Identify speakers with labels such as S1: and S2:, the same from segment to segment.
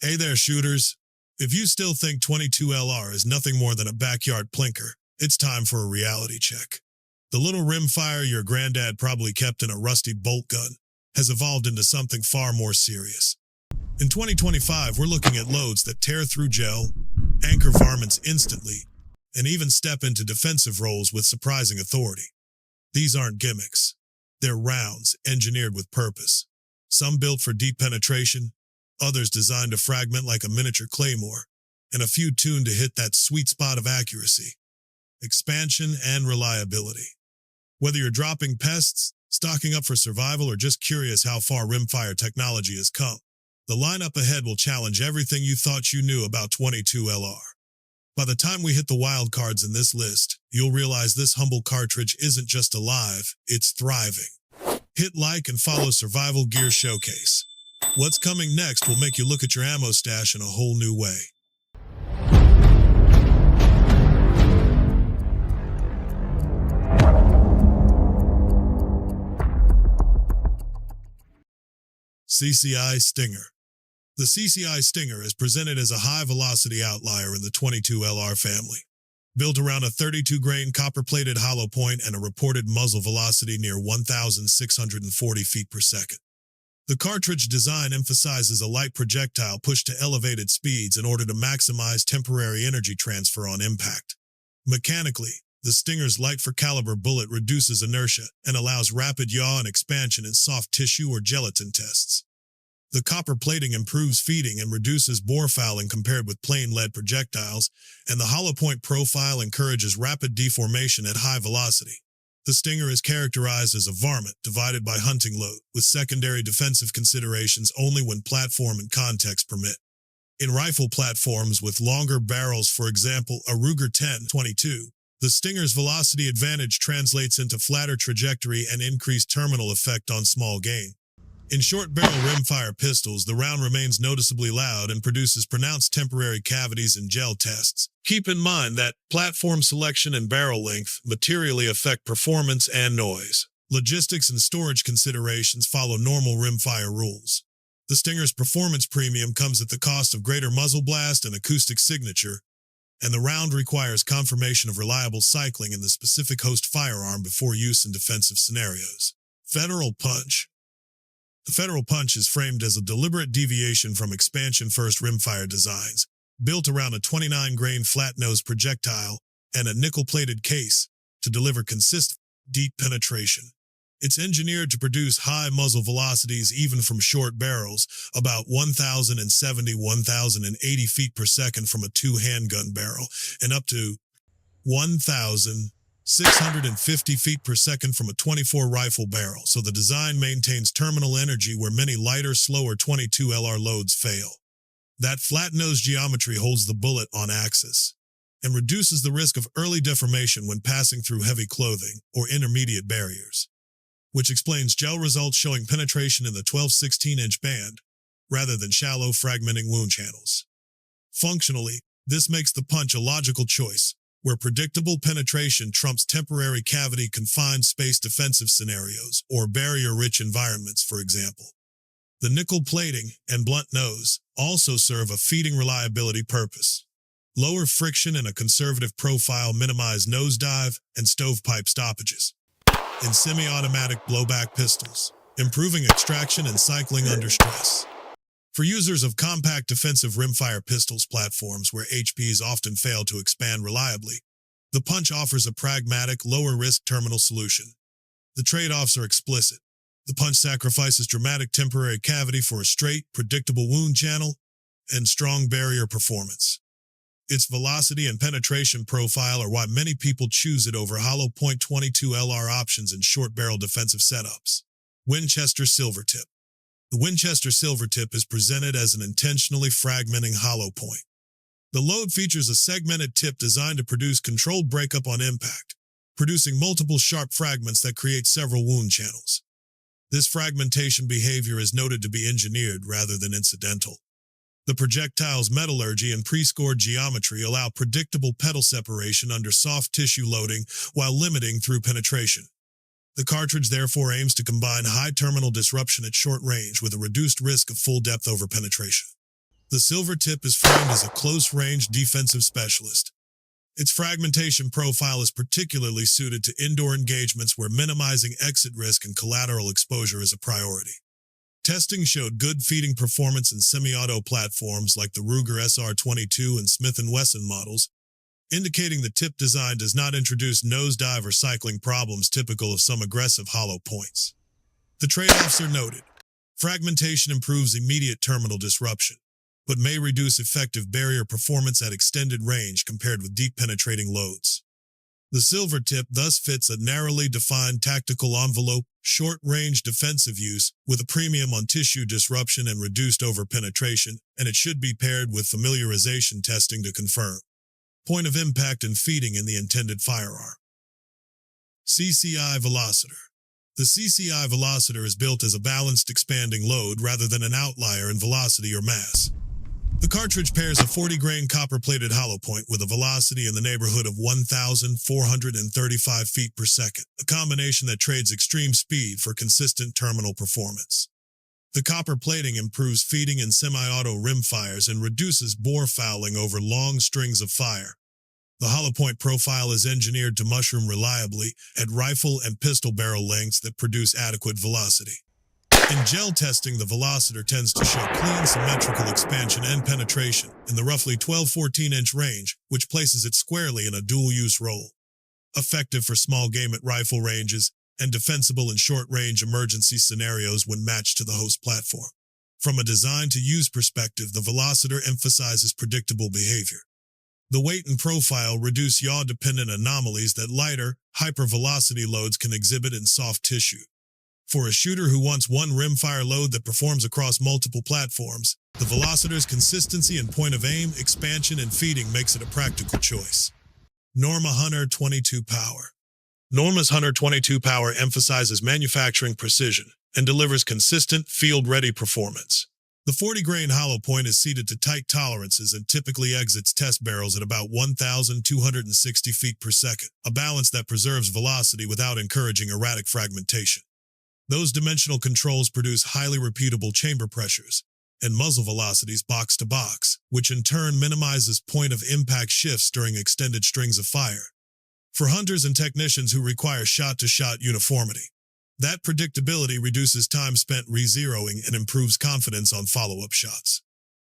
S1: Hey there, shooters. If you still think 22LR is nothing more than a backyard plinker, it's time for a reality check. The little rimfire your granddad probably kept in a rusty bolt gun has evolved into something far more serious. In 2025, we're looking at loads that tear through gel, anchor varmints instantly, and even step into defensive roles with surprising authority. These aren't gimmicks. They're rounds engineered with purpose. Some built for deep penetration, others designed to fragment like a miniature claymore, and a few tuned to hit that sweet spot of accuracy, expansion, and reliability. Whether you're dropping pests, stocking up for survival, or just curious how far rimfire technology has come, the lineup ahead will challenge everything you thought you knew about 22LR. By the time we hit the wild cards in this list, you'll realize this humble cartridge isn't just alive, it's thriving. Hit like and follow Survival Gear Showcase. What's coming next will make you look at your ammo stash in a whole new way. CCI Stinger. The CCI Stinger is presented as a high-velocity outlier in the 22LR family. Built around a 32-grain copper-plated hollow point and a reported muzzle velocity near 1,640 feet per second. The cartridge design emphasizes a light projectile pushed to elevated speeds in order to maximize temporary energy transfer on impact. Mechanically, the Stinger's light-for-caliber bullet reduces inertia and allows rapid yaw and expansion in soft tissue or gelatin tests. The copper plating improves feeding and reduces bore fouling compared with plain lead projectiles, and the hollow point profile encourages rapid deformation at high velocity. The Stinger is characterized as a varmint divided by hunting load, with secondary defensive considerations only when platform and context permit. In rifle platforms with longer barrels, for example a Ruger 10-22, the Stinger's velocity advantage translates into flatter trajectory and increased terminal effect on small game. In short-barrel rimfire pistols, the round remains noticeably loud and produces pronounced temporary cavities in gel tests. Keep in mind that platform selection and barrel length materially affect performance and noise. Logistics and storage considerations follow normal rimfire rules. The Stinger's performance premium comes at the cost of greater muzzle blast and acoustic signature, and the round requires confirmation of reliable cycling in the specific host firearm before use in defensive scenarios. Federal Punch. The Federal Punch is framed as a deliberate deviation from expansion-first rimfire designs, built around a 29-grain flat-nosed projectile and a nickel-plated case to deliver consistent, deep penetration. It's engineered to produce high muzzle velocities even from short barrels, about 1,070–1,080 feet per second from a two-handgun barrel, and up to 1,650 feet per second from a 24 rifle barrel, so the design maintains terminal energy where many lighter, slower 22LR loads fail. That flat-nosed geometry holds the bullet on axis and reduces the risk of early deformation when passing through heavy clothing or intermediate barriers, which explains gel results showing penetration in the 12–16-inch band rather than shallow, fragmenting wound channels. Functionally, this makes the Punch a logical choice, where predictable penetration trumps temporary cavity-confined space defensive scenarios or barrier-rich environments, for example. The nickel plating and blunt nose also serve a feeding reliability purpose. Lower friction and a conservative profile minimize nosedive and stovepipe stoppages. In semi-automatic blowback pistols, improving extraction and cycling under stress. For users of compact defensive rimfire pistols platforms where HPs often fail to expand reliably, the Punch offers a pragmatic, lower-risk terminal solution. The trade-offs are explicit. The Punch sacrifices dramatic temporary cavity for a straight, predictable wound channel and strong barrier performance. Its velocity and penetration profile are why many people choose it over hollow point 22LR options in short-barrel defensive setups. Winchester SilverTip. The Winchester SilverTip is presented as an intentionally fragmenting hollow point. The load features a segmented tip designed to produce controlled breakup on impact, producing multiple sharp fragments that create several wound channels. This fragmentation behavior is noted to be engineered rather than incidental. The projectile's metallurgy and pre-scored geometry allow predictable pedal separation under soft tissue loading while limiting through penetration. The cartridge therefore aims to combine high terminal disruption at short range with a reduced risk of full depth over penetration. The SilverTip is framed as a close-range defensive specialist. Its fragmentation profile is particularly suited to indoor engagements where minimizing exit risk and collateral exposure is a priority. Testing showed good feeding performance in semi-auto platforms like the Ruger SR22 and Smith & Wesson models, indicating the tip design does not introduce nosedive or cycling problems typical of some aggressive hollow points. The trade-offs are noted. Fragmentation improves immediate terminal disruption, but may reduce effective barrier performance at extended range compared with deep penetrating loads. The SilverTip thus fits a narrowly defined tactical envelope, short-range defensive use, with a premium on tissue disruption and reduced over-penetration, and it should be paired with familiarization testing to confirm point of impact and feeding in the intended firearm. CCI Velocitor. The CCI Velocitor is built as a balanced expanding load rather than an outlier in velocity or mass. The cartridge pairs a 40-grain copper-plated hollow point with a velocity in the neighborhood of 1,435 feet per second, a combination that trades extreme speed for consistent terminal performance. The copper plating improves feeding in semi-auto rimfires and reduces bore fouling over long strings of fire. The hollow point profile is engineered to mushroom reliably at rifle and pistol barrel lengths that produce adequate velocity. In gel testing, the Velocitor tends to show clean, symmetrical expansion and penetration in the roughly 12-14-inch range, which places it squarely in a dual-use role. Effective for small game at rifle ranges and defensible in short-range emergency scenarios when matched to the host platform. From a design-to-use perspective, the Velocitor emphasizes predictable behavior. The weight and profile reduce yaw-dependent anomalies that lighter, hypervelocity loads can exhibit in soft tissue. For a shooter who wants one rimfire load that performs across multiple platforms, the Velocitor's consistency in point of aim, expansion, and feeding makes it a practical choice. Norma Hunter 22 Power. Norma's Hunter 22 Power emphasizes manufacturing precision and delivers consistent, field-ready performance. The 40-grain hollow point is seated to tight tolerances and typically exits test barrels at about 1,260 feet per second, a balance that preserves velocity without encouraging erratic fragmentation. Those dimensional controls produce highly repeatable chamber pressures and muzzle velocities box to box, which in turn minimizes point of impact shifts during extended strings of fire. For hunters and technicians who require shot-to-shot uniformity, that predictability reduces time spent re-zeroing and improves confidence on follow-up shots.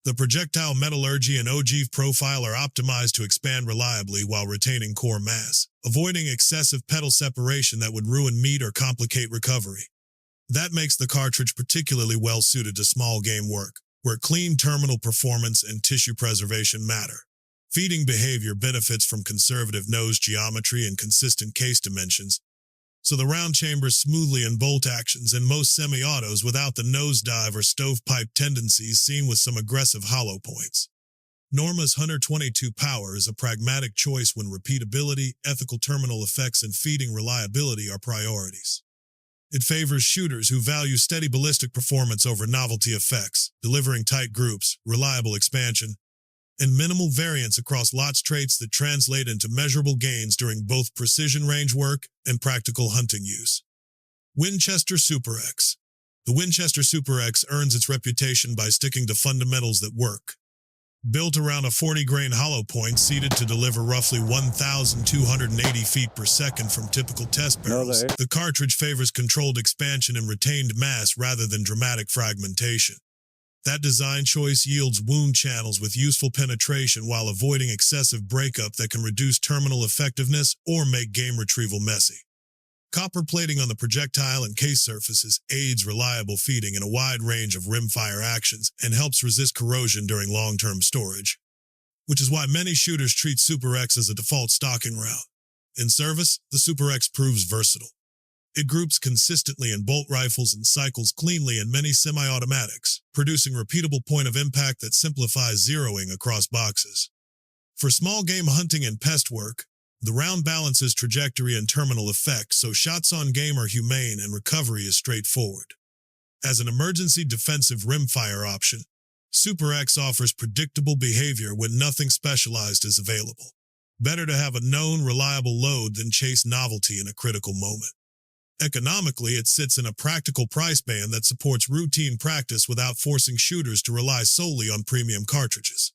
S1: The projectile metallurgy and ogive profile are optimized to expand reliably while retaining core mass, avoiding excessive pedal separation that would ruin meat or complicate recovery. That makes the cartridge particularly well-suited to small game work, where clean terminal performance and tissue preservation matter. Feeding behavior benefits from conservative nose geometry and consistent case dimensions, so the round chambers smoothly in bolt actions in most semi-autos without the nosedive or stovepipe tendencies seen with some aggressive hollow points. Norma's Hunter 22 Power is a pragmatic choice when repeatability, ethical terminal effects, and feeding reliability are priorities. It favors shooters who value steady ballistic performance over novelty effects, delivering tight groups, reliable expansion, and minimal variance across lots traits that translate into measurable gains during both precision range work and practical hunting use. Winchester SuperX. The Winchester SuperX earns its reputation by sticking to fundamentals that work. Built around a 40-grain hollow point seated to deliver roughly 1,280 feet per second from typical test barrels, the cartridge favors controlled expansion and retained mass rather than dramatic fragmentation. That design choice yields wound channels with useful penetration while avoiding excessive breakup that can reduce terminal effectiveness or make game retrieval messy. Copper plating on the projectile and case surfaces aids reliable feeding in a wide range of rimfire actions and helps resist corrosion during long-term storage, which is why many shooters treat SuperX as a default stocking round. In service, the SuperX proves versatile. It groups consistently in bolt rifles and cycles cleanly in many semi-automatics, producing repeatable point of impact that simplifies zeroing across boxes. For small game hunting and pest work, the round balances trajectory and terminal effect so shots on game are humane and recovery is straightforward. As an emergency defensive rimfire option, SuperX offers predictable behavior when nothing specialized is available. Better to have a known, reliable load than chase novelty in a critical moment. Economically, it sits in a practical price band that supports routine practice without forcing shooters to rely solely on premium cartridges.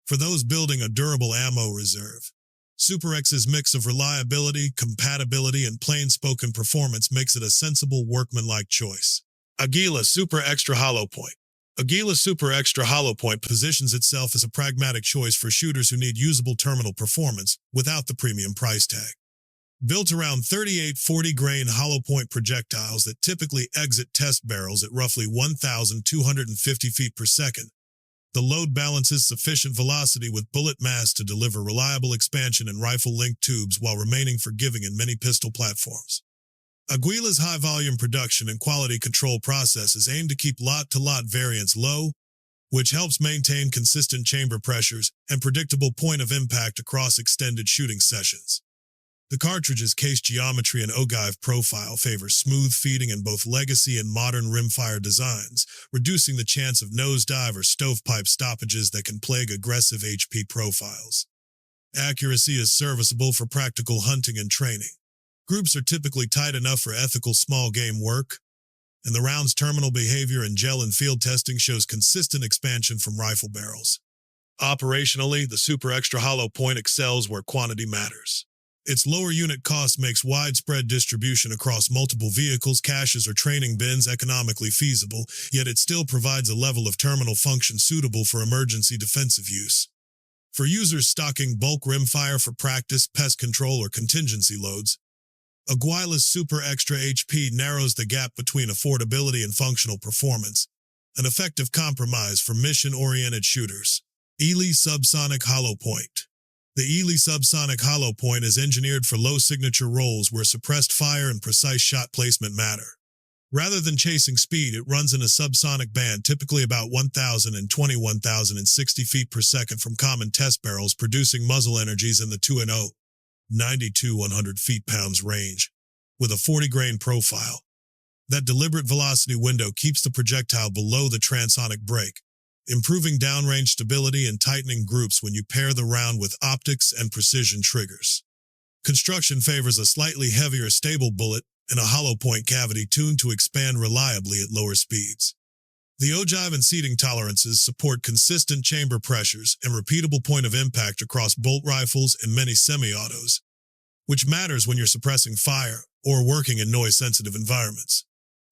S1: For those building a durable ammo reserve, SuperX's mix of reliability, compatibility, and plain-spoken performance makes it a sensible workmanlike choice. Aguila Super Extra Hollow Point. Aguila Super Extra Hollow Point positions itself as a pragmatic choice for shooters who need usable terminal performance without the premium price tag. Built around 38-40 grain hollow point projectiles that typically exit test barrels at roughly 1,250 feet per second, the load balances sufficient velocity with bullet mass to deliver reliable expansion in rifle-linked tubes while remaining forgiving in many pistol platforms. Aguila's high-volume production and quality control processes aim to keep lot-to-lot variance low, which helps maintain consistent chamber pressures and predictable point of impact across extended shooting sessions. The cartridge's case geometry and ogive profile favors smooth feeding in both legacy and modern rimfire designs, reducing the chance of nosedive or stovepipe stoppages that can plague aggressive HP profiles. Accuracy is serviceable for practical hunting and training. Groups are typically tight enough for ethical small game work, and the round's terminal behavior in gel and field testing shows consistent expansion from rifle barrels. Operationally, the Super Extra Hollow Point excels where quantity matters. Its lower unit cost makes widespread distribution across multiple vehicles, caches, or training bins economically feasible, yet it still provides a level of terminal function suitable for emergency defensive use. For users stocking bulk rimfire for practice, pest control, or contingency loads, Aguila's Super Extra HP narrows the gap between affordability and functional performance, an effective compromise for mission-oriented shooters. Eley Subsonic Hollow Point. The Eley Subsonic Hollow Point is engineered for low-signature roles where suppressed fire and precise shot placement matter. Rather than chasing speed, it runs in a subsonic band, typically about 1,000 and 21,060 feet per second from common test barrels, producing muzzle energies in the 2.0, 90–100 feet-pounds range, with a 40-grain profile. That deliberate velocity window keeps the projectile below the transonic break, improving downrange stability and tightening groups when you pair the round with optics and precision triggers. Construction favors a slightly heavier stable bullet and a hollow point cavity tuned to expand reliably at lower speeds. The ogive and seating tolerances support consistent chamber pressures and repeatable point of impact across bolt rifles and many semi-autos, which matters when you're suppressing fire or working in noise-sensitive environments.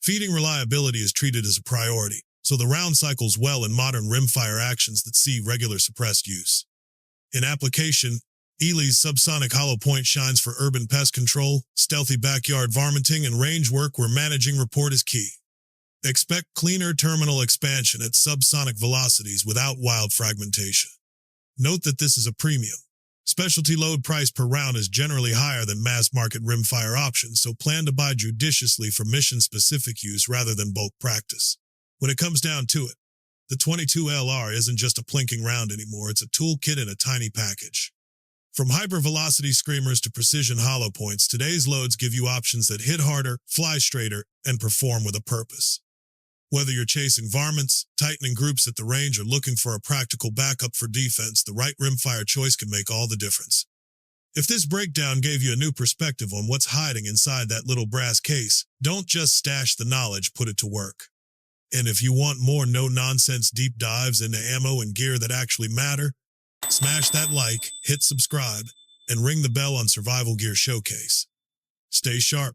S1: Feeding reliability is treated as a priority, so the round cycles well in modern rimfire actions that see regular suppressed use. In application, Eley's subsonic hollow point shines for urban pest control, stealthy backyard varminting, and range work where managing rapport is key. Expect cleaner terminal expansion at subsonic velocities without wild fragmentation. Note that this is a premium. Specialty load price per round is generally higher than mass-market rimfire options, so plan to buy judiciously for mission-specific use rather than bulk practice. When it comes down to it, the 22LR isn't just a plinking round anymore, it's a toolkit in a tiny package. From hyper-velocity screamers to precision hollow points, today's loads give you options that hit harder, fly straighter, and perform with a purpose. Whether you're chasing varmints, tightening groups at the range, or looking for a practical backup for defense, the right rimfire choice can make all the difference. If this breakdown gave you a new perspective on what's hiding inside that little brass case, don't just stash the knowledge, put it to work. And if you want more no-nonsense deep dives into ammo and gear that actually matter, smash that like, hit subscribe, and ring the bell on Survival Gear Showcase. Stay sharp,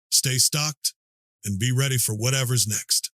S1: stay stocked, and be ready for whatever's next.